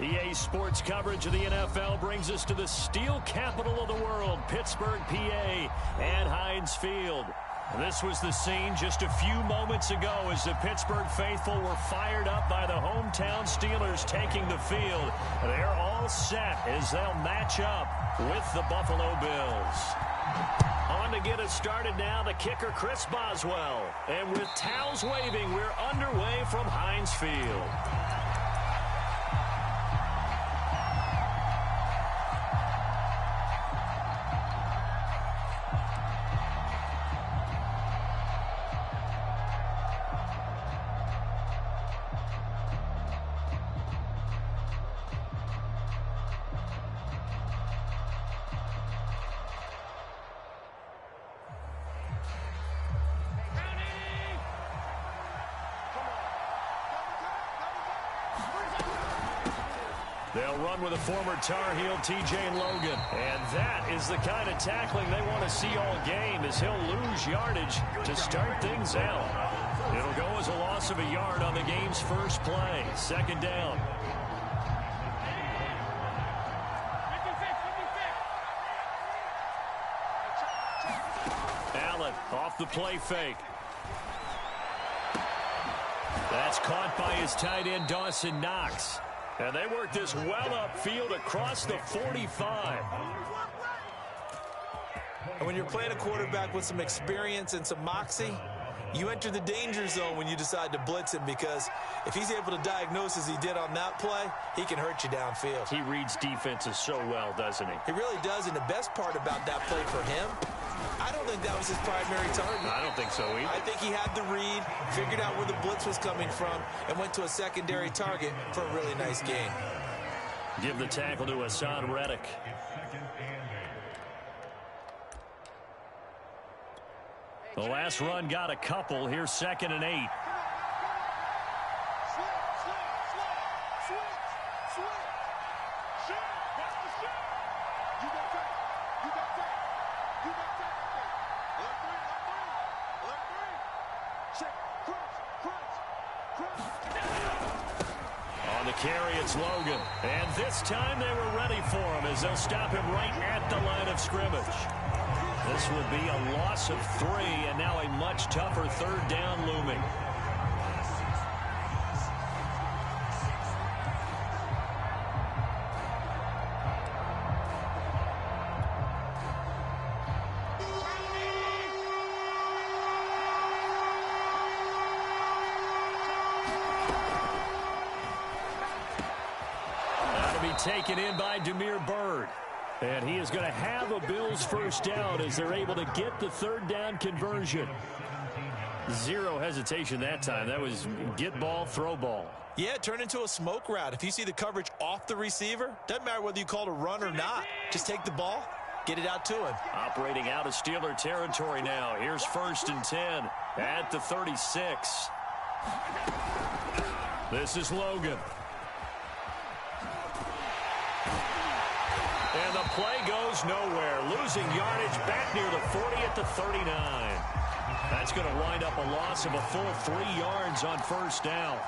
EA Sports coverage of the NFL brings us to the steel capital of the world, Pittsburgh, PA, at Heinz Field. This was the scene just a few moments ago as the Pittsburgh faithful were fired up by the hometown Steelers taking the field. They're all set as they'll match up with the Buffalo Bills. On to get us started now, the kicker, Chris Boswell. And with towels waving, we're underway from Heinz Field. They'll run with a former Tar Heel, TJ Logan. And that is the kind of tackling they want to see all game, as he'll lose yardage to start things out. It'll go as a loss of a yard on the game's first play. Second down. Allen off the play fake. That's caught by his tight end, Dawson Knox. And they work this well upfield across the 45. And when you're playing a quarterback with some experience and some moxie, you enter the danger zone when you decide to blitz him, because if he's able to diagnose as he did on that play, he can hurt you downfield. He reads defenses so well, doesn't he? He really does, and the best part about that play for him, I don't think that was his primary target. I don't think so either. I think he had the read, figured out where the blitz was coming from, and went to a secondary target for a really nice gain. Give the tackle to Hassan Reddick. The last run got a couple. Here's 2nd and 8. On the carry, it's Logan. And this time they were ready for him as they'll stop him right at the line of scrimmage. This will be a loss of 3, and now a much tougher 3rd down looming. Taken in by Damiere Byrd. And he is going to have a Bills first down as they're able to get the 3rd down conversion. Zero hesitation that time. That was get ball, throw ball. Yeah, it turned into a smoke route. If you see the coverage off the receiver, doesn't matter whether you call it a run or not. Just take the ball, get it out to him. Operating out of Steeler territory now. Here's 1st and 10 at the 36. This is Logan. And the play goes nowhere. Losing yardage back near the 40 at the 39. That's going to wind up a loss of a full 3 yards on 1st down.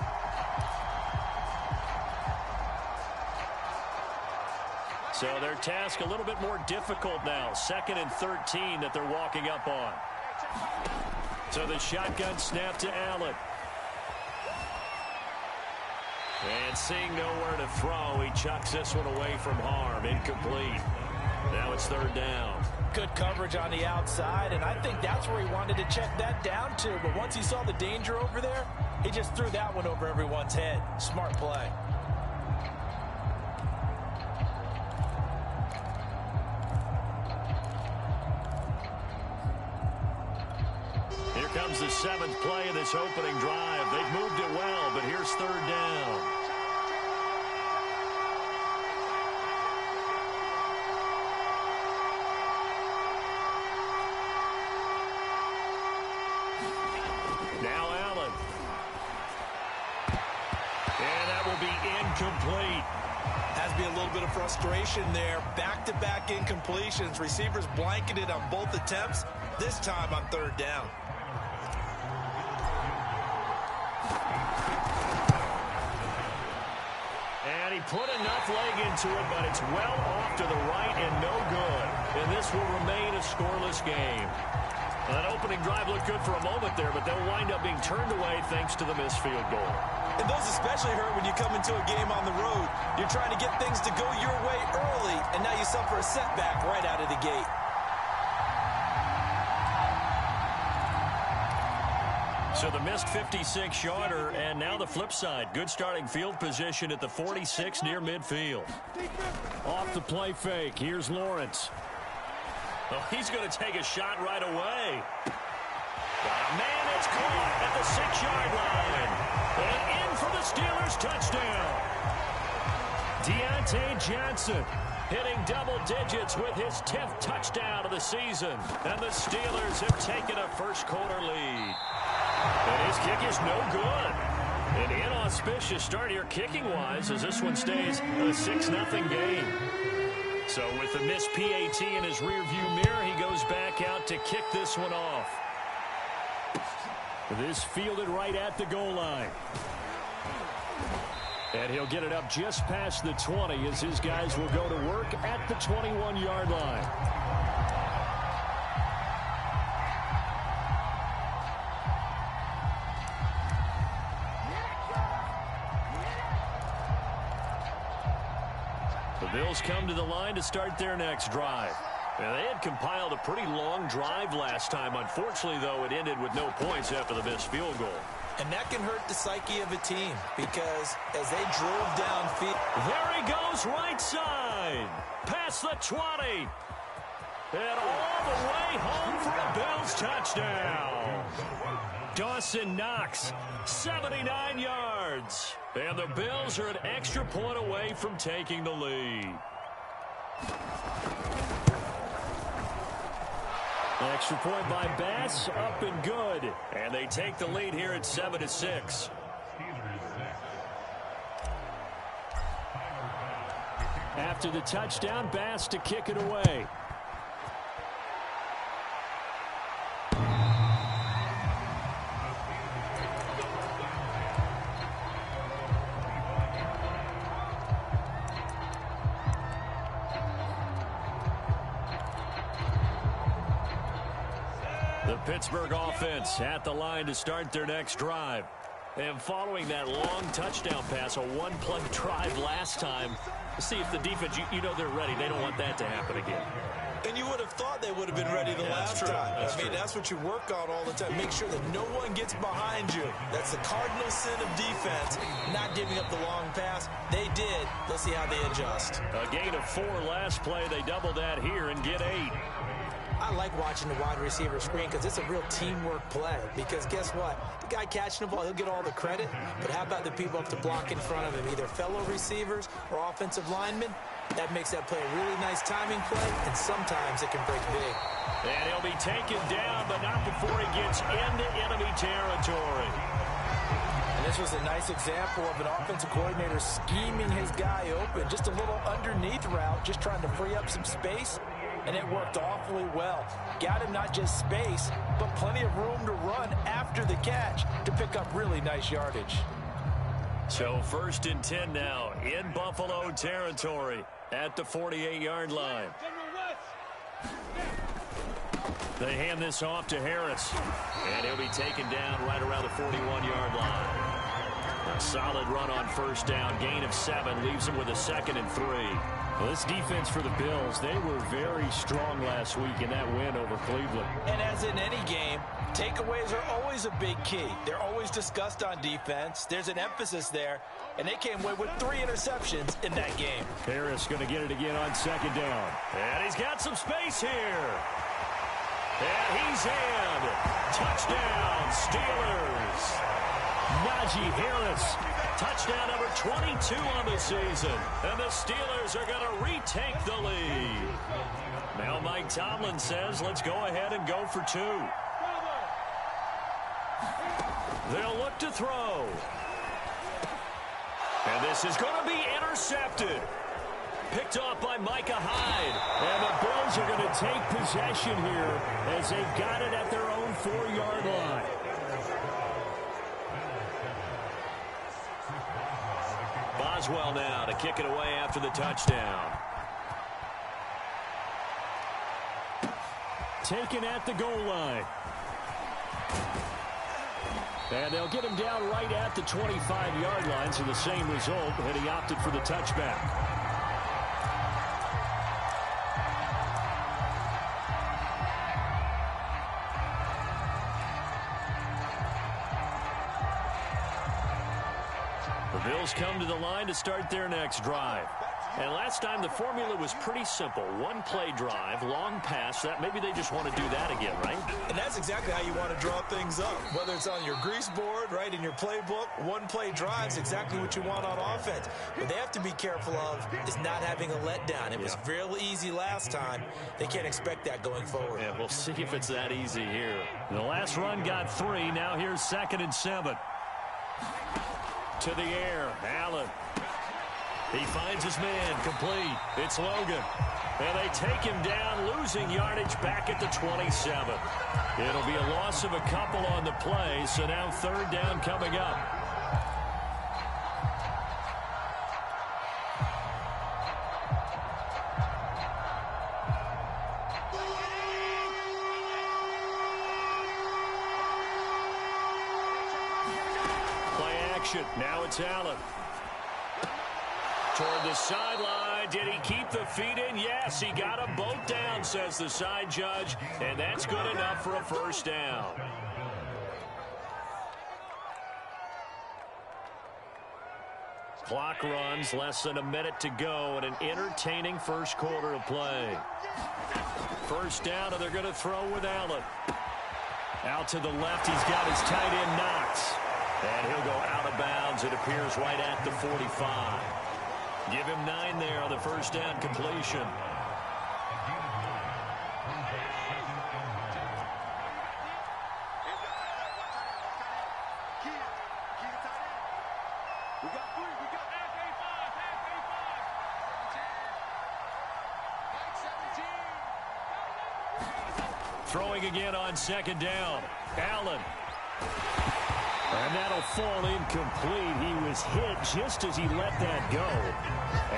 So their task a little bit more difficult now. 2nd and 13 that they're walking up on. So the shotgun snap to Allen. And seeing nowhere to throw, he chucks this one away from harm. Incomplete. Now it's 3rd down. Good coverage on the outside, and I think that's where he wanted to check that down to. But once he saw the danger over there, he just threw that one over everyone's head. Smart play. Here comes the 7th play of this opening drive. They've moved it well, but here's 3rd down. Now Allen. And that will be incomplete. Has to be a little bit of frustration there. Back-to-back incompletions. Receivers blanketed on both attempts. This time on 3rd down. And And he put enough leg into it, but it's well off to the right and no good. And this will remain a scoreless game. That opening drive looked good for a moment there, but they'll wind up being turned away thanks to the missed field goal. And those especially hurt when you come into a game on the road. You're trying to get things to go your way early, and now you suffer a setback right out of the gate. So the missed 56-yarder, and now the flip side. Good starting field position at the 46 near midfield. Off the play fake, here's Lawrence. Oh, he's going to take a shot right away. Man, it's caught at the 6-yard line. And in for the Steelers touchdown. Deontay Johnson hitting double digits with his 10th touchdown of the season. And the Steelers have taken a first-quarter lead. And his kick is no good. An inauspicious start here kicking-wise as this one stays a 6-0 game. So with the missed PAT in his rearview mirror, he goes back out to kick this one off. This fielded right at the goal line. And he'll get it up just past the 20 as his guys will go to work at the 21-yard line. The Bills come to the line to start their next drive. And they had compiled a pretty long drive last time. Unfortunately, though, it ended with no points after the missed field goal. And that can hurt the psyche of a team because as they drove downfield. There he goes, right side. Past the 20. And all the way home for a Bills touchdown. Dawson Knox, 79 yards. And the Bills are an extra point away from taking the lead. Extra point by Bass, up and good. And they take the lead here at 7-6. After the touchdown, Bass to kick it away. Pittsburgh offense at the line to start their next drive. And following that long touchdown pass, a one-play drive last time, see if the defense, you know they're ready. They don't want that to happen again. And you would have thought they would have been ready the last time. That's what you work on all the time. Make sure that no one gets behind you. That's the cardinal sin of defense, not giving up the long pass. They did. Let's see how they adjust. A gain of 4 last play. They double that here and get 8. I like watching the wide receiver screen because it's a real teamwork play. Because guess what? The guy catching the ball, he'll get all the credit. But how about the people up to block in front of him, either fellow receivers or offensive linemen? That makes that play a really nice timing play, and sometimes it can break big. And he'll be taken down, but not before he gets into enemy territory. And this was a nice example of an offensive coordinator scheming his guy open. Just a little underneath route, just trying to free up some space. And it worked awfully well. Got him not just space, but plenty of room to run after the catch to pick up really nice yardage. So 1st and 10 now in Buffalo territory at the 48-yard line. They hand this off to Harris. And he'll be taken down right around the 41-yard line. A solid run on 1st down. Gain of 7 leaves him with a 2nd and 3. Well, this defense for the Bills, they were very strong last week in that win over Cleveland. And as in any game, takeaways are always a big key. They're always discussed on defense. There's an emphasis there, and they came away with 3 interceptions in that game. Harris going to get it again on 2nd down. And he's got some space here. And he's in. Touchdown, Steelers. Najee Harris. Touchdown number 22 on the season. And the Steelers are going to retake the lead. Now Mike Tomlin says, let's go ahead and go for 2. They'll look to throw. And this is going to be intercepted. Picked off by Micah Hyde. And the Bills are going to take possession here as they've got it at their own 4-yard line. Boswell now to kick it away after the touchdown. Taken at the goal line. And they'll get him down right at the 25-yard line, so the same result, and he opted for the touchback. The Bills come to the line to start their next drive. And last time the formula was pretty simple. One play drive, long pass. That maybe they just want to do that again, right? And that's exactly how you want to draw things up. Whether it's on your grease board, right, in your playbook, one play drive's exactly what you want on offense. What they have to be careful of is not having a letdown. It was real easy last time. They can't expect that going forward. Yeah, we'll see if it's that easy here. The last run got 3. Now here's 2nd and 7. To the air, Allen. He finds his man, complete. It's Logan. And they take him down, losing yardage back at the 27. It'll be a loss of a couple on the play, so now 3rd down coming up. Play action. Now it's Allen. Toward the sideline. Did he keep the feet in? Yes, he got them both down, says the side judge, and that's good enough for a 1st down. Clock runs, less than a minute to go, and an entertaining first quarter of play. 1st down, and they're going to throw with Allen. Out to the left, he's got his tight end Knox. And he'll go out of bounds, it appears, right at the 45. Give him 9 there on the 1st down completion. Throwing again on 2nd down. Allen. And that'll fall incomplete. He was hit just as he let that go.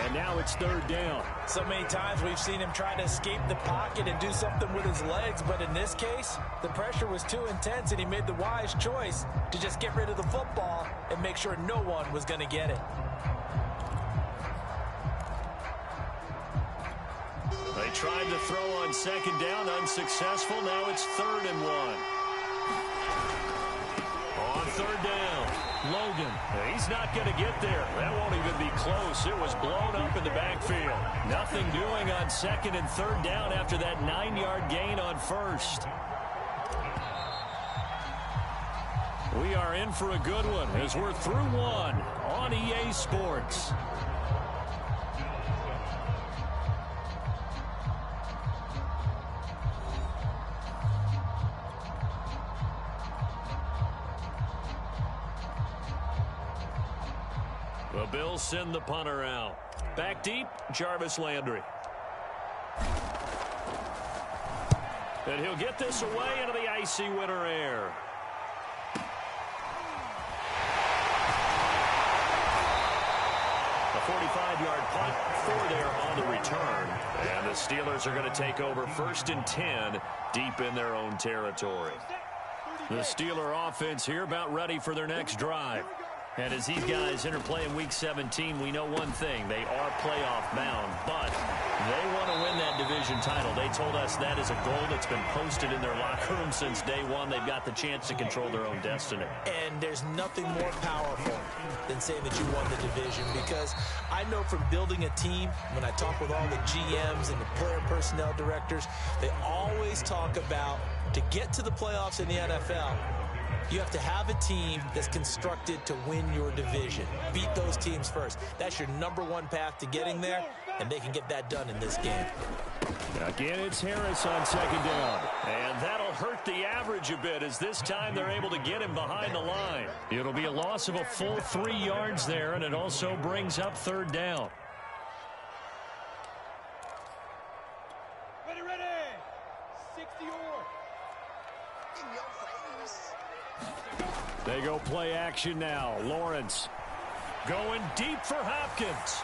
And now it's 3rd down. So many times we've seen him try to escape the pocket and do something with his legs. But in this case, the pressure was too intense, and he made the wise choice to just get rid of the football and make sure no one was going to get it. They tried to throw on 2nd down, unsuccessful. Now it's 3rd and 1. On 3rd down, Logan. He's not going to get there. That won't even be close. It was blown up in the backfield. Nothing doing on 2nd and 3rd down after that 9-yard gain on 1st. We are in for a good one as we're through 1 on EA Sports. The Bills send the punter out. Back deep, Jarvis Landry. And he'll get this away into the icy winter air. A 45-yard punt, 4 there on the return. And the Steelers are going to take over 1st and 10 deep in their own territory. The Steeler offense here about ready for their next drive. And as these guys interplay in Week 17, we know one thing. They are playoff bound, but they want to win that division title. They told us that is a goal that's been posted in their locker room since day one. They've got the chance to control their own destiny. And there's nothing more powerful than saying that you won the division, because I know from building a team, when I talk with all the GMs and the player personnel directors, they always talk about, to get to the playoffs in the NFL, you have to have a team that's constructed to win your division. Beat those teams first. That's your #1 path to getting there, and they can get that done in this game. Again, it's Harris on 2nd down. And that'll hurt the average a bit, as this time they're able to get him behind the line. It'll be a loss of a full 3 yards there, and it also brings up 3rd down. Ready, 60 in your face. They go play action now. Lawrence. Going deep for Hopkins.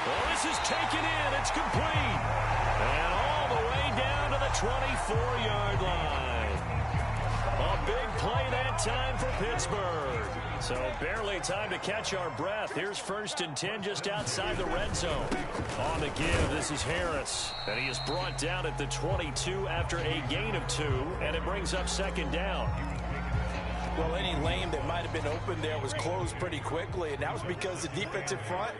Well, this is taken in. It's complete. And all the way down to the 24-yard line. A big play that time for Pittsburgh. So barely time to catch our breath. Here's 1st and 10 just outside the red zone. On the give, this is Harris. And he is brought down at the 22 after a gain of 2. And it brings up 2nd down. Well, any lane that might have been open there was closed pretty quickly. And that was because the defensive front,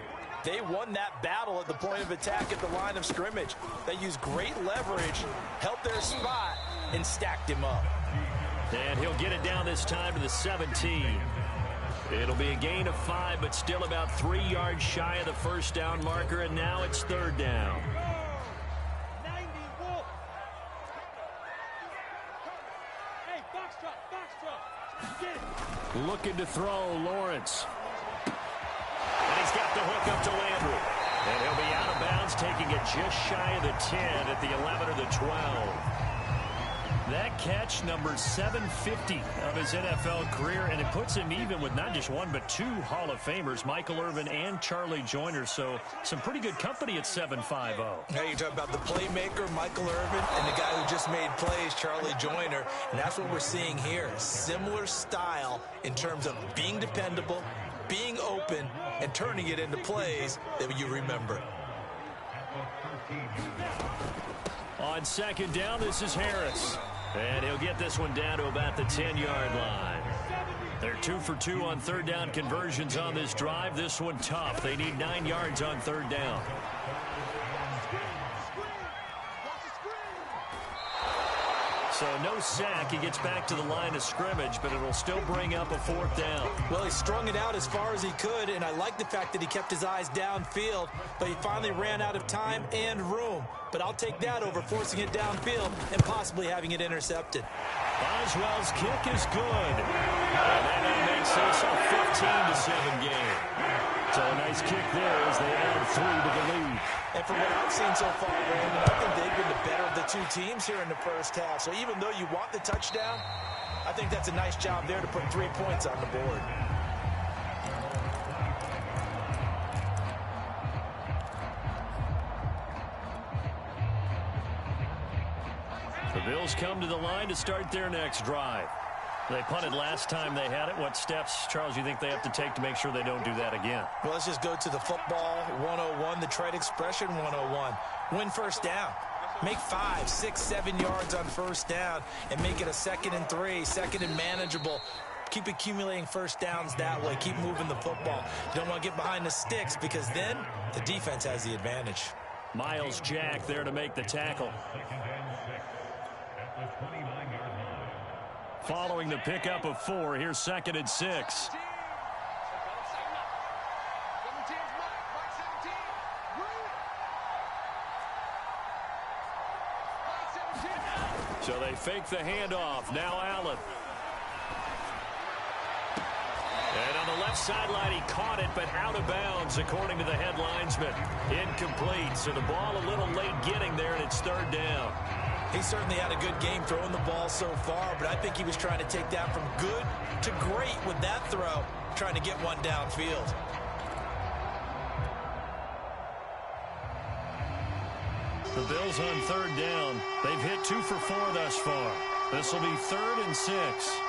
they won that battle at the point of attack at the line of scrimmage. They used great leverage, held their spot, and stacked him up. And he'll get it down this time to the 17. It'll be a gain of 5, but still about 3 yards shy of the 1st down marker, and now it's 3rd down. 90 Wolf. Hey, box truck. Get it. Looking to throw, Lawrence. And he's got the hook up to Landry. And he'll be out of bounds, taking it just shy of the 10 at the 11 or the 12. That catch, number 750 of his NFL career, and it puts him even with not just 1 but 2 Hall of Famers, Michael Irvin and Charlie Joyner. So some pretty good company at 750. Now you're talking about the playmaker, Michael Irvin, and the guy who just made plays, Charlie Joyner. And that's what we're seeing here. Similar style in terms of being dependable, being open, and turning it into plays that you remember. On 2nd down, this is Harris. And he'll get this one down to about the 10-yard line. They're 2 for 2 on 3rd down conversions on this drive. This one tough. They need 9 yards on 3rd down. So no sack. He gets back to the line of scrimmage, but it'll still bring up a 4th down. Well, he strung it out as far as he could, and I like the fact that he kept his eyes downfield, but he finally ran out of time and room. But I'll take that over forcing it downfield and possibly having it intercepted. Boswell's kick is good. And that makes this a 15-7 game. So a nice kick there as they add 3 to the lead. And from what I've seen so far, Brandon, I think they've been the better of the 2 teams here in the first half. So even though you want the touchdown, I think that's a nice job there to put 3 points on the board. The Bills come to the line to start their next drive. They punted last time they had it. What steps, Charles, you think they have to take to make sure they don't do that again? Well, let's just go to the football 101, the trade expression 101. Win 1st down. Make 5, 6, 7 yards on 1st down and make it a 2nd and 3, 2nd and manageable. Keep accumulating 1st downs that way. Keep moving the football. You don't want to get behind the sticks because then the defense has the advantage. Miles Jack there to make the tackle. Following the pickup of 4, here's 2nd and 6. So they fake the handoff. Now Allen. And on the left sideline, he caught it, but out of bounds, according to the head linesman. Incomplete. So the ball a little late getting there, and it's 3rd down. He certainly had a good game throwing the ball so far, but I think he was trying to take that from good to great with that throw, trying to get one downfield. The Bills on 3rd down. They've hit 2 for 4 thus far. This will be 3rd and 6.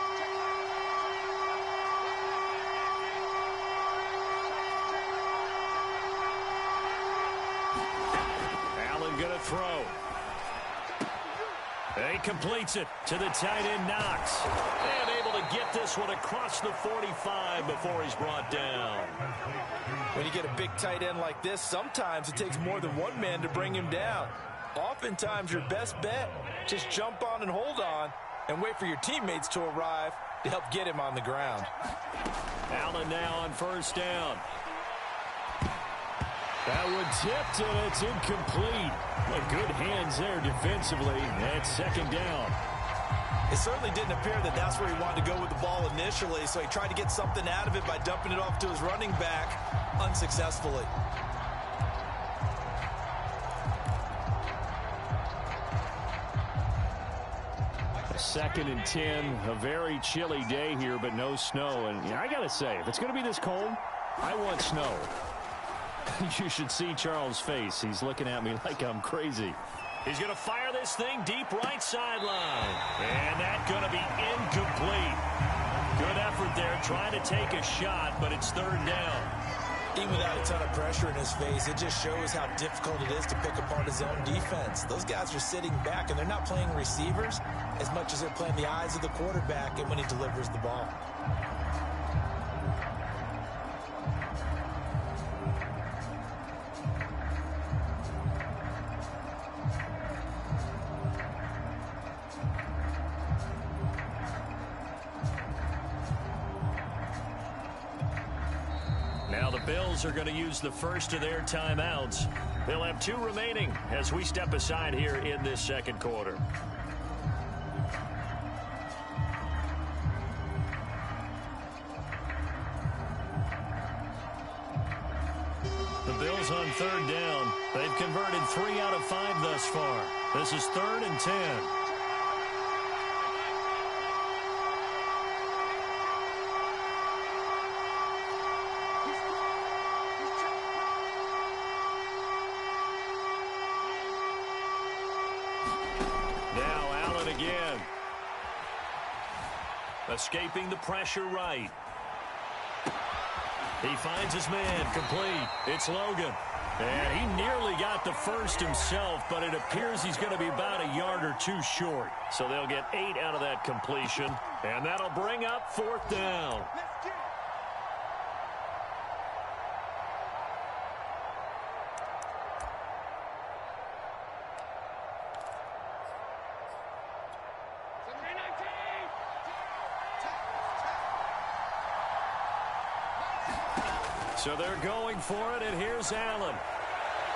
Allen gonna throw. He completes it to the tight end, Knox. And able to get this one across the 45 before he's brought down. When you get a big tight end like this, sometimes it takes more than one man to bring him down. Oftentimes, your best bet, just jump on and hold on and wait for your teammates to arrive to help get him on the ground. Allen now on 1st down. That one tipped, and it's incomplete. But good hands there defensively. That's 2nd down. It certainly didn't appear that that's where he wanted to go with the ball initially, so he tried to get something out of it by dumping it off to his running back unsuccessfully. 2nd and 10. A very chilly day here, but no snow. And I got to say, if it's going to be this cold, I want snow. You should see Charles' face. He's looking at me like I'm crazy. He's going to fire this thing deep right sideline. And that's going to be incomplete. Good effort there trying to take a shot, but it's 3rd down. Even without a ton of pressure in his face, it just shows how difficult it is to pick apart his own defense. Those guys are sitting back, and they're not playing receivers as much as they're playing the eyes of the quarterback and when he delivers the ball. Now the Bills are going to use the first of their timeouts. They'll have 2 remaining as we step aside here in this 2nd quarter. The Bills on 3rd down. They've converted 3 out of 5 thus far. This is 3rd and 10. Again. Escaping the pressure right. He finds his man complete. It's Logan. And he nearly got the first himself, but it appears he's going to be about a yard or 2 short. So they'll get 8 out of that completion. And that'll bring up 4th down. So they're going for it, and here's Allen.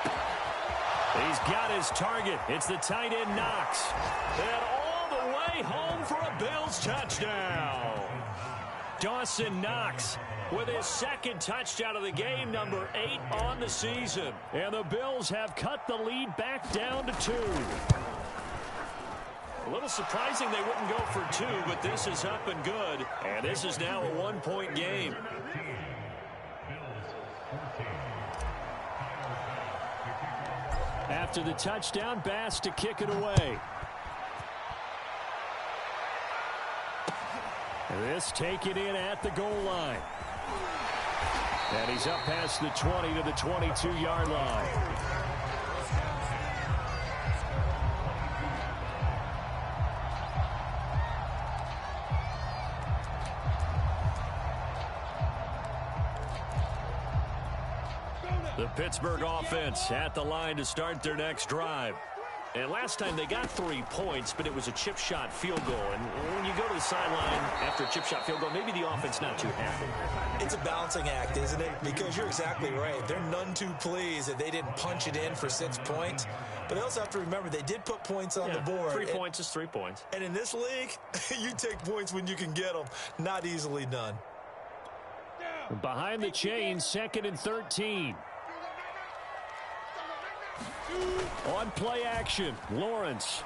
He's got his target. It's the tight end Knox. And all the way home for a Bills touchdown. Dawson Knox with his 2nd touchdown of the game, number 8 on the season. And the Bills have cut the lead back down to 2. A little surprising they wouldn't go for 2, but this is up and good. And this is now a 1-point game. After the touchdown, Bass to kick it away. This taken in at the goal line. And he's up past the 20 to the 22-yard line. The Pittsburgh offense at the line to start their next drive. And last time they got 3 points, but it was a chip shot field goal. And when you go to the sideline after a chip shot field goal, maybe the offense not too happy. It's a balancing act, isn't it? Because you're exactly right. They're none too pleased that they didn't punch it in for 6 points. But they also have to remember they did put points on the board. 3 points is 3 points. And in this league, you take points when you can get them. Not easily done. Behind the chains, 2nd and 13. On play action, Lawrence.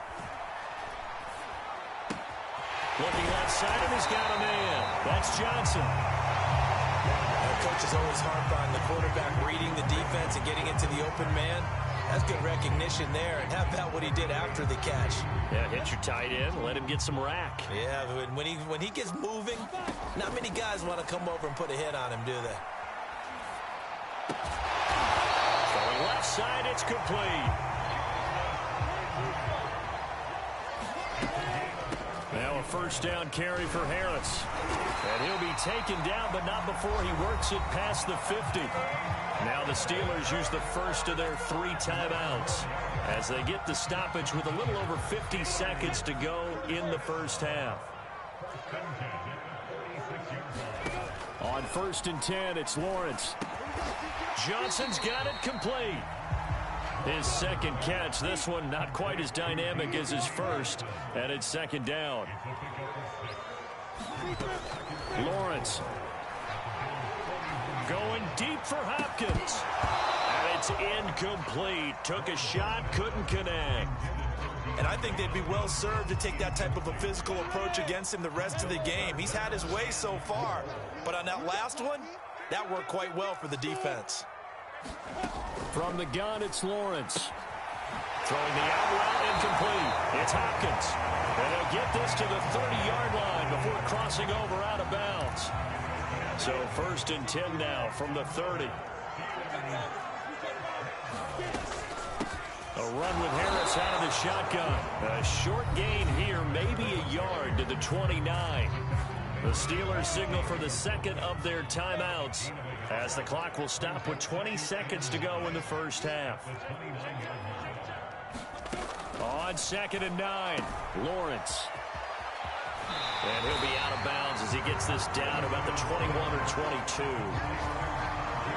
Looking outside, and he's got a man. That's Johnson. The coach is always harped on the quarterback reading the defense and getting into the open man. That's good recognition there. And how about what he did after the catch? Yeah, hit your tight end, let him get some rack. Yeah, when he gets moving, not many guys want to come over and put a hit on him, do they? Left side, it's complete. Now a 1st down carry for Harris. And he'll be taken down, but not before he works it past the 50. Now the Steelers use the first of their 3 timeouts as they get the stoppage with a little over 50 seconds to go in the first half. On 1st and 10, it's Lawrence. Johnson's got it complete. His 2nd catch. This one not quite as dynamic as his first. And it's 2nd down. Lawrence. Going deep for Hopkins. And it's incomplete. Took a shot, couldn't connect. And I think they'd be well served to take that type of a physical approach against him the rest of the game. He's had his way so far, but on that last one, that worked quite well for the defense. From the gun, it's Lawrence. Throwing the out route incomplete. It's Hopkins. And he'll get this to the 30-yard line before crossing over out of bounds. So 1st and 10 now from the 30. A run with Harris out of the shotgun. A short gain here, maybe a yard to the 29. The Steelers signal for the second of their timeouts as the clock will stop with 20 seconds to go in the first half. On 2nd and 9, Lawrence. And he'll be out of bounds as he gets this down about the 21 or 22.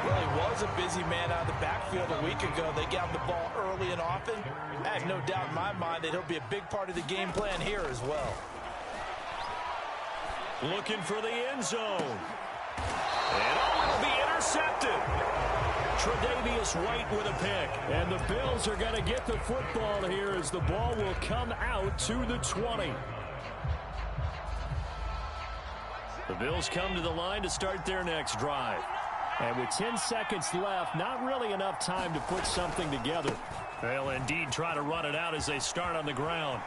Well, he was a busy man out of the backfield a week ago. They got the ball early and often. I have no doubt in my mind that he'll be a big part of the game plan here as well. Looking for the end zone. And it'll be intercepted. Tre'Davious White with a pick. And the Bills are going to get the football here as the ball will come out to the 20. The Bills come to the line to start their next drive. And with 10 seconds left, not really enough time to put something together. They'll indeed try to run it out as they start on the ground.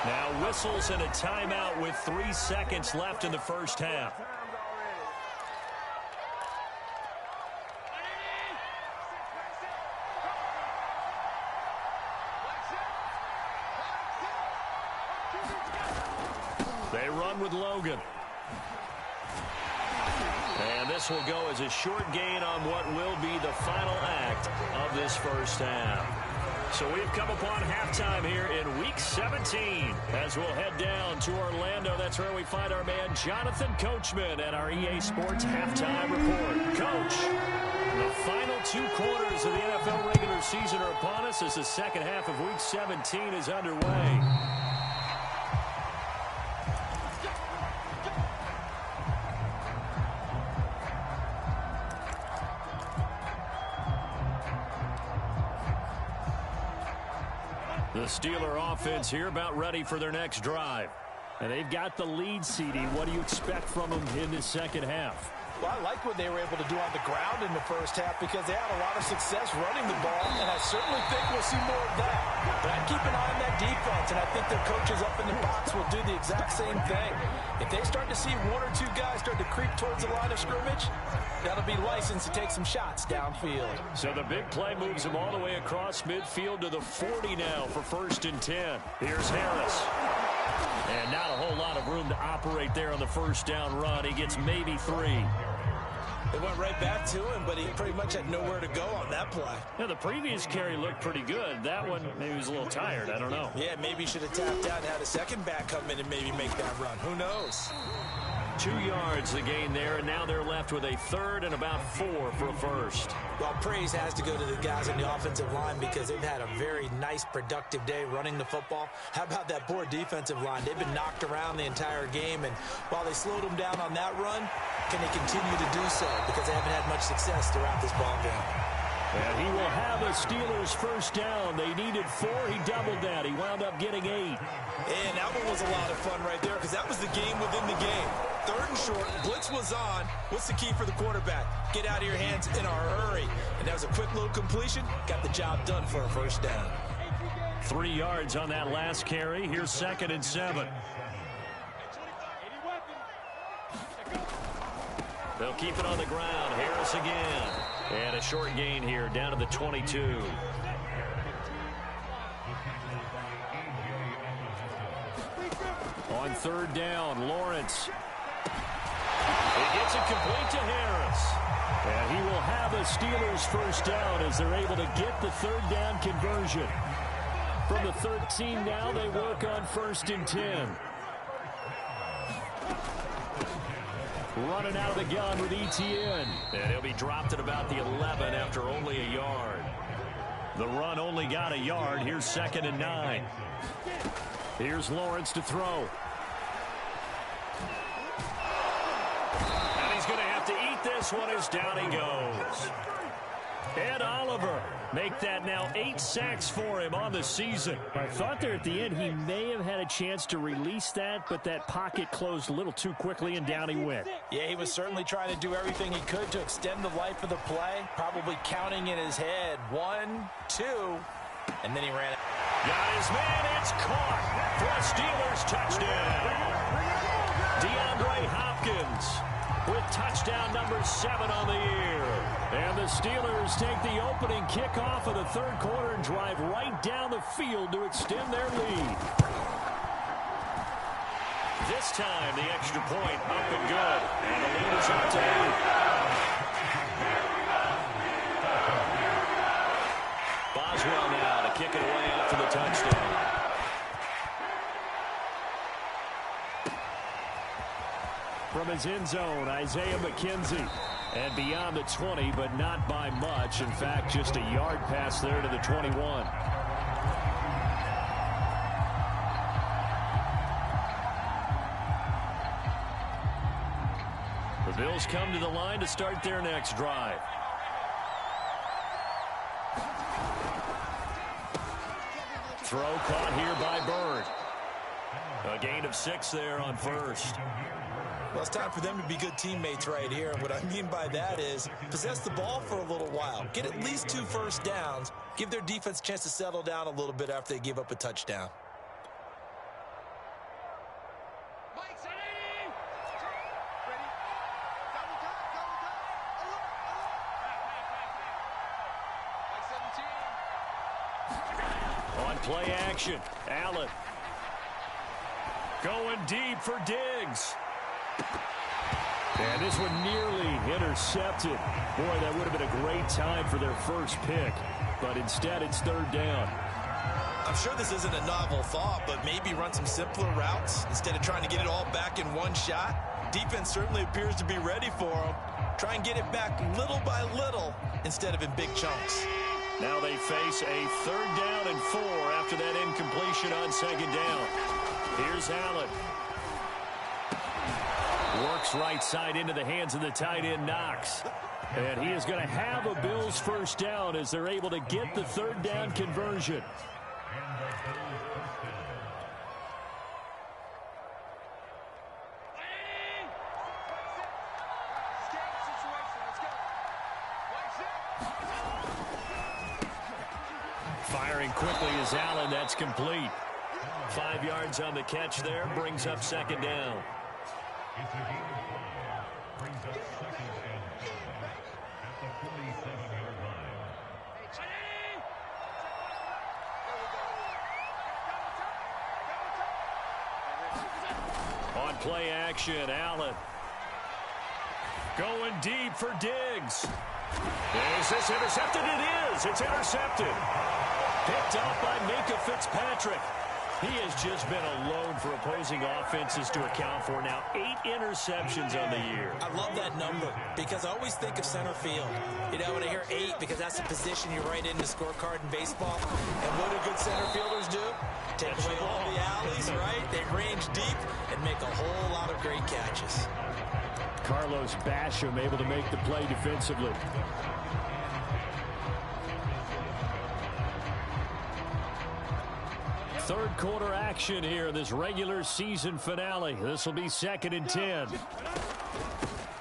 Now whistles and a timeout with 3 seconds left in the first half. They run with Logan. And this will go as a short gain on what will be the final act of this first half. So we've come upon halftime here in Week 17. As we'll head down to Orlando, that's where we find our man Jonathan Coachman and our EA Sports Halftime Report. Coach, the final 2 quarters of the NFL regular season are upon us as the second half of Week 17 is underway. The Steeler offense here about ready for their next drive. And they've got the lead seeding. What do you expect from them in this second half? Well, I like what they were able to do on the ground in the first half because they had a lot of success running the ball, and I certainly think we'll see more of that. But I'd keep an eye on that defense, and I think their coaches up in the box will do the exact same thing. If they start to see 1 or 2 guys start to creep towards the line of scrimmage, that'll be licensed to take some shots downfield. So the big play moves him all the way across midfield to the 40 now for 1st and 10. Here's Harris. And not a whole lot of room to operate there on the first down run. He gets maybe 3. It went right back to him, but he pretty much had nowhere to go on that play. Yeah, the previous carry looked pretty good. That one, maybe he was a little tired. I don't know. Yeah, maybe he should have tapped out and had a second back come in and maybe make that run. Who knows? 2 yards the gain there, and now they're left with a 3rd and about 4 for a first. Well, praise has to go to the guys on the offensive line because they've had a very nice, productive day running the football. How about that poor defensive line? They've been knocked around the entire game, and while they slowed them down on that run, can they continue to do so? Because they haven't had much success throughout this ball game. And he will have a Steelers first down. They needed 4. He doubled that. He wound up getting 8. And that one was a lot of fun right there because that was the game within the game. 3rd and short. Blitz was on. What's the key for the quarterback? Get out of your hands in a hurry. And that was a quick little completion. Got the job done for a first down. 3 yards on that last carry. Here's 2nd and 7. They'll keep it on the ground. Harris again. And a short gain here down to the 22. On 3rd down, Lawrence. He gets it complete to Harris. And he will have a Steelers first down as they're able to get the 3rd down conversion. From the 13 now, they work on 1st and 10. Running out of the gun with Etienne. And he'll be dropped at about the 11 after only a yard. The run only got a yard. Here's 2nd and 9. Here's Lawrence to throw. And he's going to have to eat this one as down he goes. Ed Oliver make that now 8 sacks for him on the season. I thought there at the end he may have had a chance to release that, but that pocket closed a little too quickly and down he went. Yeah, he was certainly trying to do everything he could to extend the life of the play, probably counting in his head 1, 2, and then he ran it. Got his man, it's caught for a Steelers touchdown. DeAndre Hopkins with touchdown number 7 on the year. And the Steelers take the opening kickoff of the third quarter and drive right down the field to extend their lead. This time, the extra point up and good. And the lead is up to 8. Boswell now to kick it away after the touchdown. From his end zone, Isaiah McKenzie. And beyond the 20, but not by much. In fact, just a yard pass there to the 21. The Bills come to the line to start their next drive. Throw caught here by Bird. A gain of 6 there on first. Well, it's time for them to be good teammates right here. And what I mean by that is possess the ball for a little while. Get at least 2 first downs. Give their defense a chance to settle down a little bit after they give up a touchdown. On play action, Allen. Going deep for Diggs. And this one nearly intercepted. Boy, that would have been a great time for their first pick. But instead, it's third down. I'm sure this isn't a novel thought, but maybe run some simpler routes instead of trying to get it all back in one shot. Defense certainly appears to be ready for them. Try and get it back little by little instead of in big chunks. Now they face a 3rd down and 4 after that incompletion on 2nd down. Here's Allen. Works right side into the hands of the tight end, Knox. And he is going to have a Bills first down as they're able to get the 3rd down conversion. Firing quickly is Allen. That's complete. 5 yards on the catch there. Brings up 2nd down. On play action, Allen. Going deep for Diggs. Is this intercepted? It is. It's intercepted. Picked up by Minka Fitzpatrick. He has just been alone for opposing offenses to account for now 8 interceptions on the year. I love that number because I always think of center field. You know, when I hear 8, because that's the position you write in the scorecard in baseball. And what do good center fielders do? Take away all the alleys, right? They range deep and make a whole lot of great catches. Carlos Basham able to make the play defensively. Third quarter action here in this regular season finale. This will be 2nd and 10.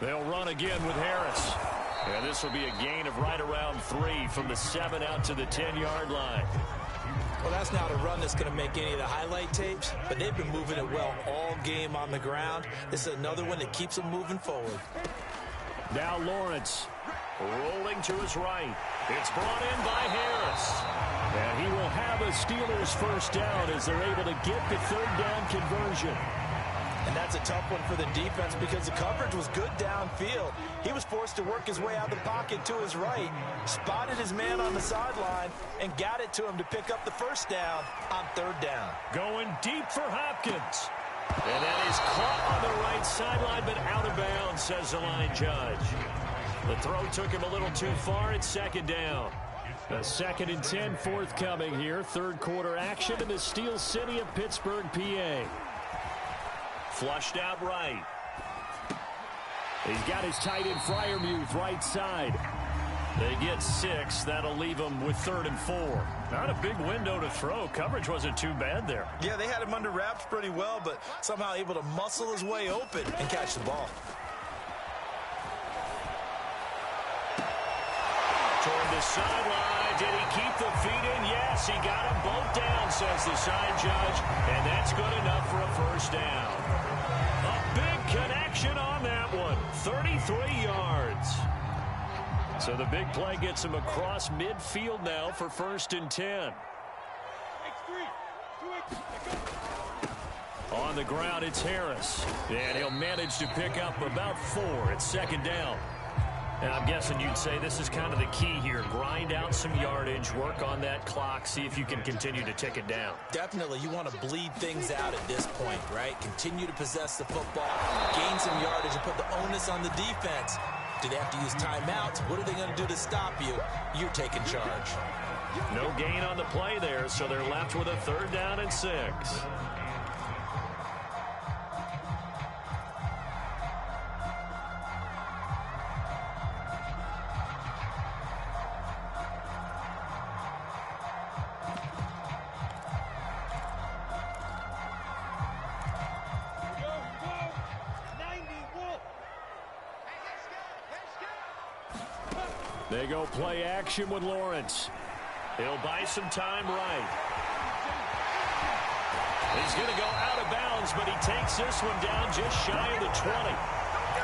They'll run again with Harris. And this will be a gain of right around 3 from the 7 out to the 10-yard line. Well, that's not a run that's going to make any of the highlight tapes, but they've been moving it well all game on the ground. This is another one that keeps them moving forward. Now Lawrence rolling to his right. It's brought in by Harris. And he will have a Steelers first down as they're able to get the 3rd down conversion. And that's a tough one for the defense because the coverage was good downfield. He was forced to work his way out of the pocket to his right, spotted his man on the sideline, and got it to him to pick up the first down on 3rd down. Going deep for Hopkins. And that is caught on the right sideline, but out of bounds, says the line judge. The throw took him a little too far. It's 2nd down. A 2nd and 10 forthcoming here. Third quarter action in the Steel City of Pittsburgh, PA. Flushed out right. He's got his tight end Freiermuth right side. They get 6. That'll leave them with 3rd and 4. Not a big window to throw. Coverage wasn't too bad there. Yeah, they had him under wraps pretty well, but somehow able to muscle his way open and catch the ball. Toward the sideline. Did he keep the feet in? Yes, he got them both down, says the side judge. And that's good enough for a first down. A big connection on that one. 33 yards. So the big play gets him across midfield now for 1st and 10. On the ground, it's Harris. And he'll manage to pick up about 4 at 2nd down. And I'm guessing you'd say this is kind of the key here. Grind out some yardage, work on that clock, see if you can continue to tick it down. Definitely, you want to bleed things out at this point, right? Continue to possess the football, gain some yardage, and put the onus on the defense. Do they have to use timeouts? What are they going to do to stop you? You're taking charge. No gain on the play there, so they're left with a 3rd down and 6. They go play action with Lawrence. He'll buy some time right. He's going to go out of bounds, but he takes this one down just shy of the 20.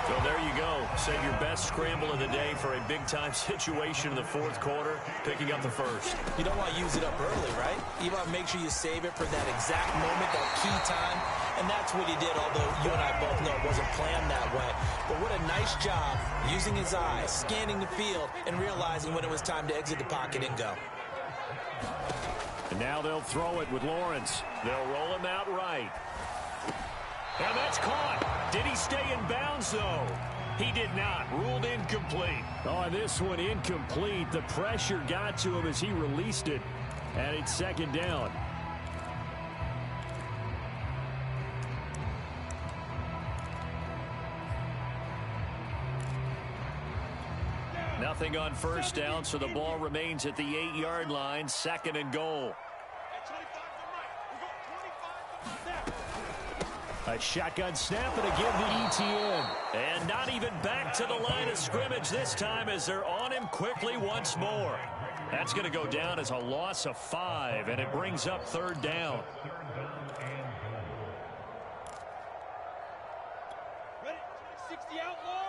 So there you go. Save your best scramble of the day for a big-time situation in the 4th quarter, picking up the 1st. You don't want to use it up early, right? You want to make sure you save it for that exact moment, that key time. And that's what he did, although you and I both know it wasn't planned that way. But what a nice job using his eyes, scanning the field, and realizing when it was time to exit the pocket and go. And now they'll throw it with Lawrence. They'll roll him out right. And that's caught. Did he stay in bounds, though? He did not. Ruled incomplete. Oh, this one incomplete. The pressure got to him as he released it. And it's 2nd down. Nothing on 1st down, so the ball remains at the 8-yard line. 2nd and goal. A shotgun snap and a give to ETN. And not even back to the line of scrimmage this time as they're on him quickly once more. That's going to go down as a loss of 5, and it brings up 3rd down. Ready? 60 outlaw.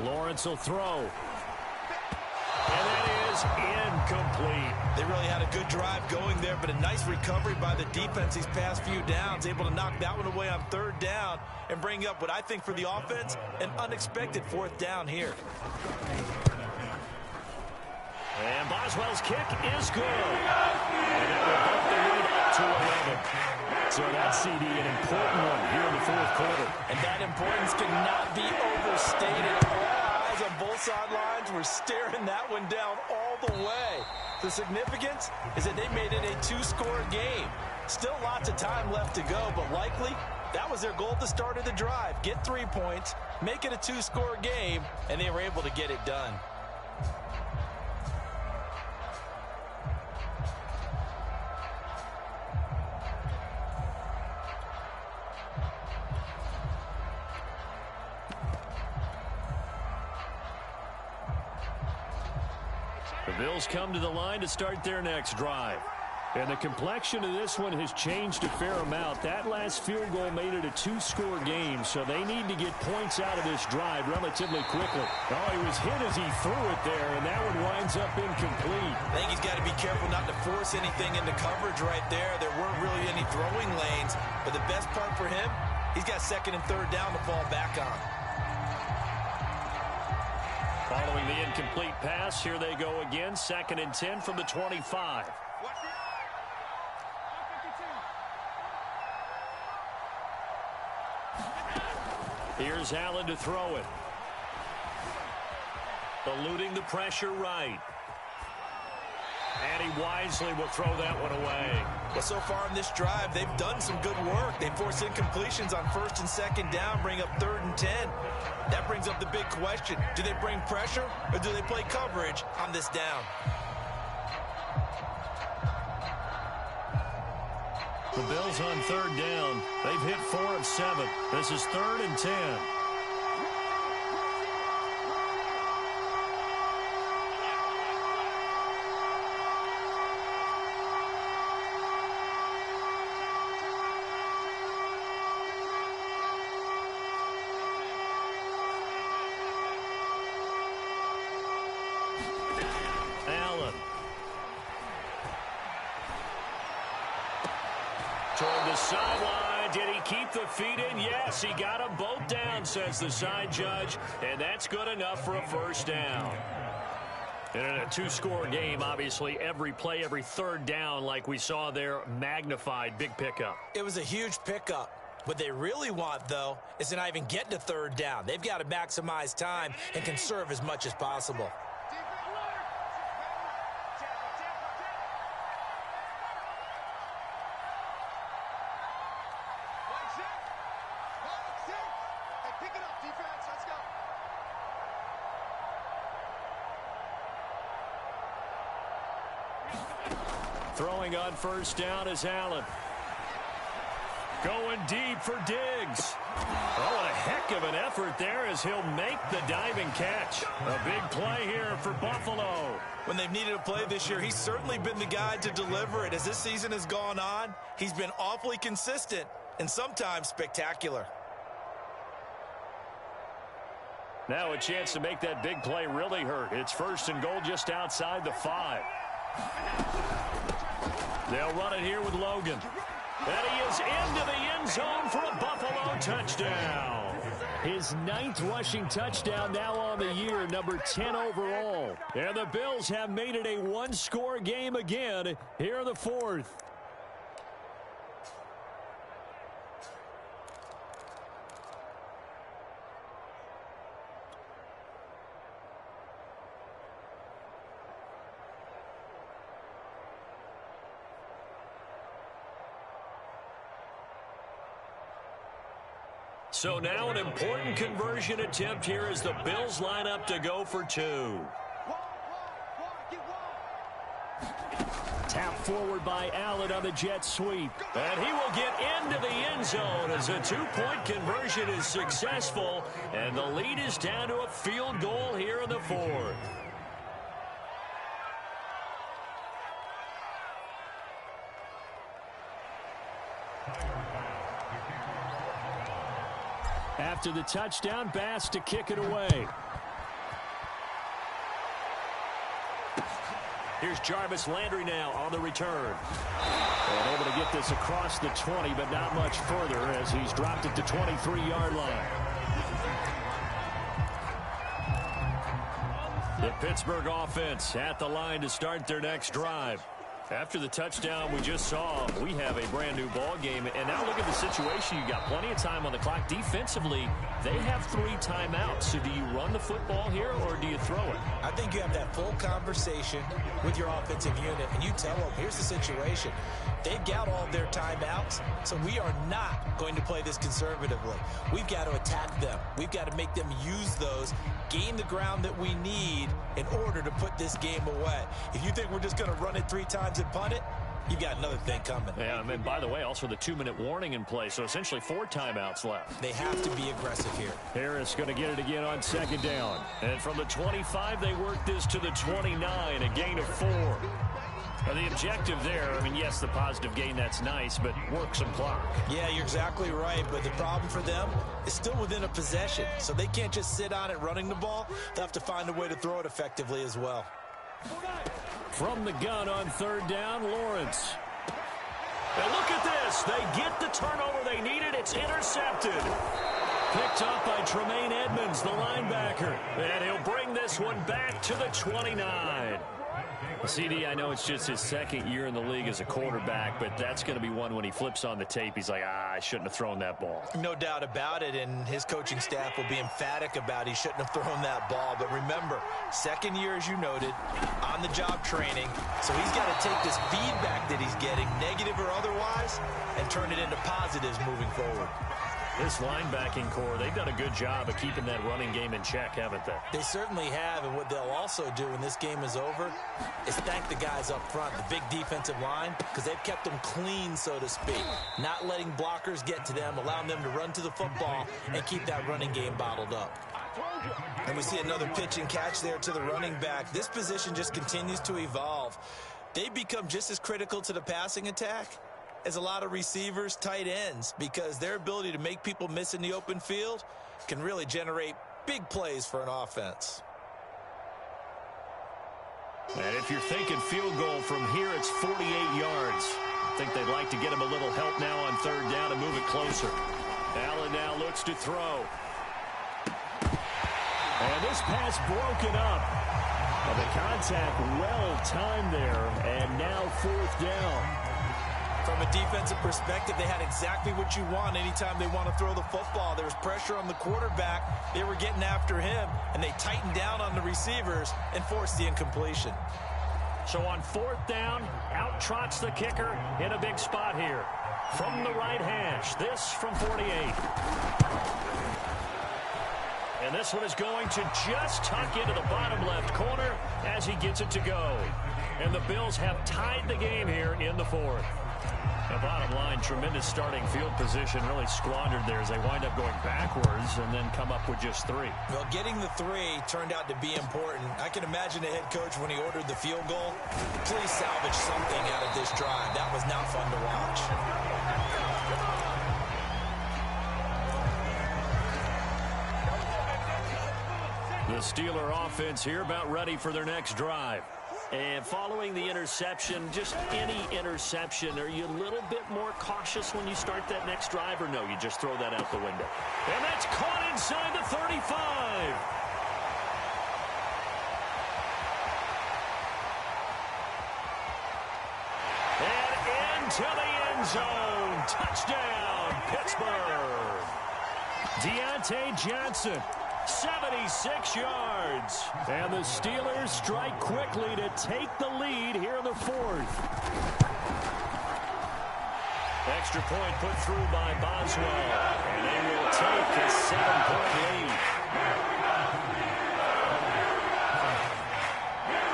Lawrence will throw. And that is incomplete. They really had a good drive going there, but a nice recovery by the defense these past few downs, able to knock that one away on 3rd down and bring up what I think for the offense, an unexpected 4th down here. And Boswell's kick is good. And that will bump the lead up to 11. So that CD, an important one here in the 4th quarter. And that importance cannot be overstated. All eyes on both sidelines were staring that one down all the way. The significance is that they made it a 2-score game. Still lots of time left to go, but likely that was their goal at the start of the drive. Get 3 points, make it a 2-score game, and they were able to get it done. The Bills come to the line to start their next drive. And the complexion of this one has changed a fair amount. That last field goal made it a 2-score game, so they need to get points out of this drive relatively quickly. Oh, he was hit as he threw it there, and that one winds up incomplete. I think he's got to be careful not to force anything into coverage right there. There weren't really any throwing lanes, but the best part for him, he's got 2nd and 3rd down to fall back on. Following the incomplete pass, here they go again. 2nd and 10 from the 25. Here's Allen to throw it. Eluding the pressure right. And he wisely will throw that one away. Well, so far in this drive, they've done some good work. They force incompletions on 1st and 2nd down, bring up 3rd and 10. That brings up the big question. Do they bring pressure or do they play coverage on this down? The Bills on 3rd down. They've hit 4 of 7. This is 3rd and 10. Toward the sideline. Did he keep the feet in? Yes, he got them both down, says the side judge. And that's good enough for a 1st down. And in a 2-score game, obviously, every play, every 3rd down, like we saw there, magnified. Big pickup. It was a huge pickup. What they really want, though, is to not even get to 3rd down. They've got to maximize time and conserve as much as possible. Throwing on 1st down is Allen. Going deep for Diggs. Oh, what a heck of an effort there as he'll make the diving catch. A big play here for Buffalo. When they've needed a play this year, he's certainly been the guy to deliver it. As this season has gone on, he's been awfully consistent and sometimes spectacular. Now a chance to make that big play really hurt. It's 1st and goal just outside the 5. They'll run it here with Logan. And he is into the end zone for a Buffalo touchdown. His 9th rushing touchdown now on the year, number 10 overall. And the Bills have made it a 1-score game again here in the 4th. So now an important conversion attempt here as the Bills line up to go for 2. Tap forward by Allen on the jet sweep. And he will get into the end zone as a 2-point conversion is successful. And the lead is down to a field goal here in the 4th. After the touchdown, Bass to kick it away. Here's Jarvis Landry now on the return. And able to get this across the 20, but not much further as he's dropped it to 23-yard line. The Pittsburgh offense at the line to start their next drive. After the touchdown we just saw, we have a brand new ball game. And now look at the situation. You got plenty of time on the clock. Defensively, they have 3 timeouts. So do you run the football here or do you throw it? I think you have that full conversation with your offensive unit, and you tell them, here's the situation. They've got all of their timeouts, so we are not going to play this conservatively. We've got to attack them. We've got to make them use those, gain the ground that we need in order to put this game away. If you think we're just going to run it 3 times and punt it, you've got another thing coming. Yeah, and by the way, also the 2-minute warning in play, so essentially 4 timeouts left. They have to be aggressive here. Harris going to get it again on 2nd down. And from the 25, they work this to the 29, a gain of 4. Now, the objective there, I mean, yes, the positive gain, that's nice, but work some clock. Yeah, you're exactly right, but the problem for them is still within a possession, so they can't just sit on it running the ball. They'll have to find a way to throw it effectively as well. From the gun on 3rd down, Lawrence. And look at this. They get the turnover they needed. It's intercepted. Picked up by Tremaine Edmonds, the linebacker. And he'll bring this one back to the 29. CD, I know it's just his second year in the league as a quarterback, but that's going to be one when he flips on the tape. He's like, I shouldn't have thrown that ball. No doubt about it, and his coaching staff will be emphatic about he shouldn't have thrown that ball. But remember, second year, as you noted, on-the-job training, so he's got to take this feedback that he's getting, negative or otherwise, and turn it into positives moving forward. This linebacking core, they've done a good job of keeping that running game in check, haven't they? They certainly have, and what they'll also do when this game is over is thank the guys up front, the big defensive line, because they've kept them clean, so to speak, not letting blockers get to them, allowing them to run to the football and keep that running game bottled up. And we see another pitch and catch there to the running back. This position just continues to evolve. They become just as critical to the passing attack as a lot of receivers, tight ends, because their ability to make people miss in the open field can really generate big plays for an offense. And if you're thinking field goal from here, it's 48 yards. I think they'd like to get him a little help now on third down and move it closer. Allen now looks to throw. And this pass broken up. And the contact well timed there, and now fourth down. From a defensive perspective, they had exactly what you want anytime they want to throw the football. There was pressure on the quarterback. They were getting after him, and they tightened down on the receivers and forced the incompletion. So on fourth down, out trots the kicker in a big spot here. From the right hash, this from 48. And this one is going to just tuck into the bottom left corner as he gets it to go. And the Bills have tied the game here in the fourth. The bottom line, tremendous starting field position, really squandered there as they wind up going backwards and then come up with just three. Well, getting the three turned out to be important. I can imagine the head coach when he ordered the field goal. Please salvage something out of this drive. That was not fun to watch. The Steeler offense here about ready for their next drive. And following the interception, just any interception, are you a little bit more cautious when you start that next drive, or no, you just throw that out the window? And that's caught inside the 35. And into the end zone. Touchdown, Pittsburgh. Deontay Johnson. 76 yards. And the Steelers strike quickly to take the lead here in the fourth. Extra point put through by Boswell. And they will take a 7-point lead.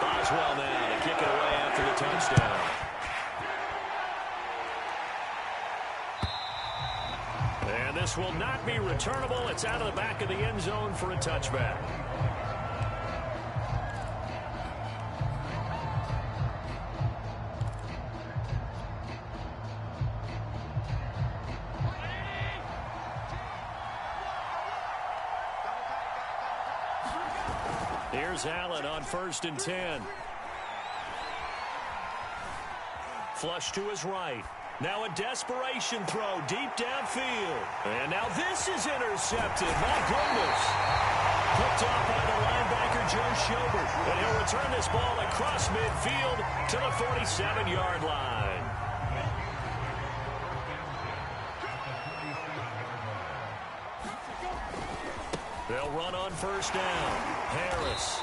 Boswell now to kick it away after the touchdown. And this will not be returnable. It's out of the back of the end zone for a touchback. Here's Allen on 1st and 10. Flush to his right. Now a desperation throw deep downfield. And now this is intercepted. My goodness. Picked off by the linebacker, Joe Schobert. And he'll return this ball across midfield to the 47-yard line. They'll run on 1st down. Harris.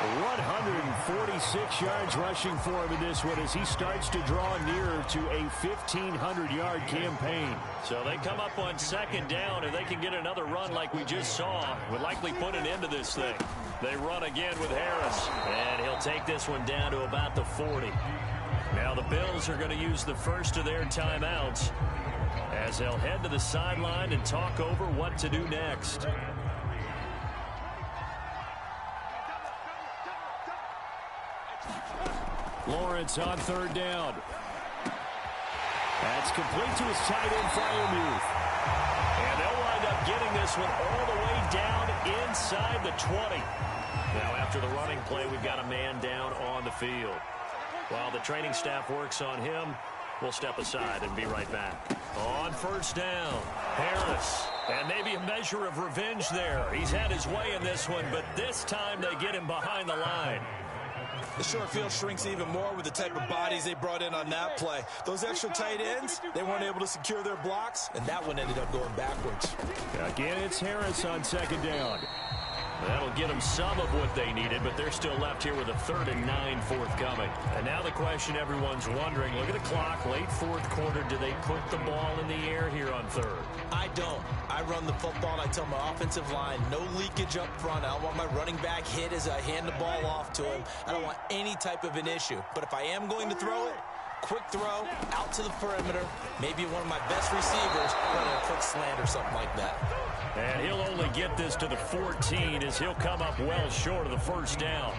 146 yards rushing for him in this one as he starts to draw nearer to a 1,500-yard campaign. So they come up on 2nd down, and they can get another run like we just saw. Would likely put an end to this thing. They run again with Harris, and he'll take this one down to about the 40. Now the Bills are going to use the first of their timeouts as they'll head to the sideline and talk over what to do next. Lawrence on 3rd down. That's complete to his tight end, Freiermuth. And they'll wind up getting this one all the way down inside the 20. Now, after the running play, we've got a man down on the field. While the training staff works on him, we'll step aside and be right back. On 1st down, Harris. And maybe a measure of revenge there. He's had his way in this one, but this time they get him behind the line. The short field shrinks even more with the type of bodies they brought in on that play. Those extra tight ends, they weren't able to secure their blocks, and that one ended up going backwards. Again, it's Harris on second down. That'll get them some of what they needed, but they're still left here with a 3rd and 9 forthcoming. And now the question everyone's wondering, look at the clock, late fourth quarter, do they put the ball in the air here on 3rd? I don't. I run the football, and I tell my offensive line, no leakage up front. I don't want my running back hit as I hand the ball off to him. I don't want any type of an issue. But if I am going to throw it, quick throw, out to the perimeter, maybe one of my best receivers, running a quick slant or something like that. And he'll only get this to the 14 as he'll come up well short of the first down.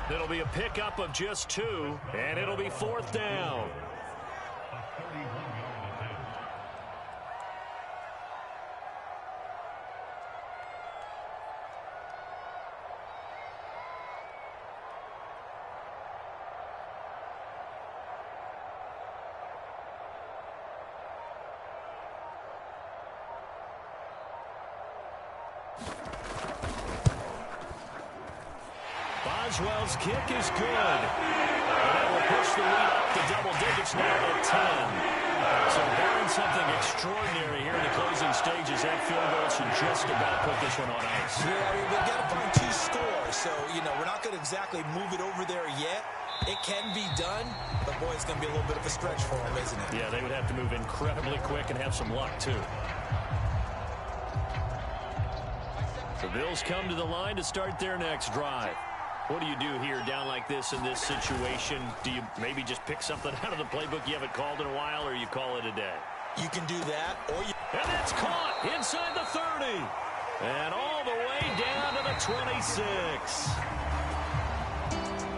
It'll be a pickup of just 2, and it'll be 4th down. Boswell's kick is good. And that will push the lead up to double digits now at 10. So barring something extraordinary here in the closing stages, that field goal should just about put this one on ice. Yeah, I mean, we've got to find 2 scores. So, you know, we're not going to exactly move it over there yet. It can be done, but, boy, it's going to be a little bit of a stretch for them, isn't it? Yeah, they would have to move incredibly quick and have some luck, too. The Bills come to the line to start their next drive. What do you do here down like this in this situation? Do you maybe just pick something out of the playbook you haven't called in a while, or you call it a day? You can do that, or you... And that's caught inside the 30. And all the way down to the 26.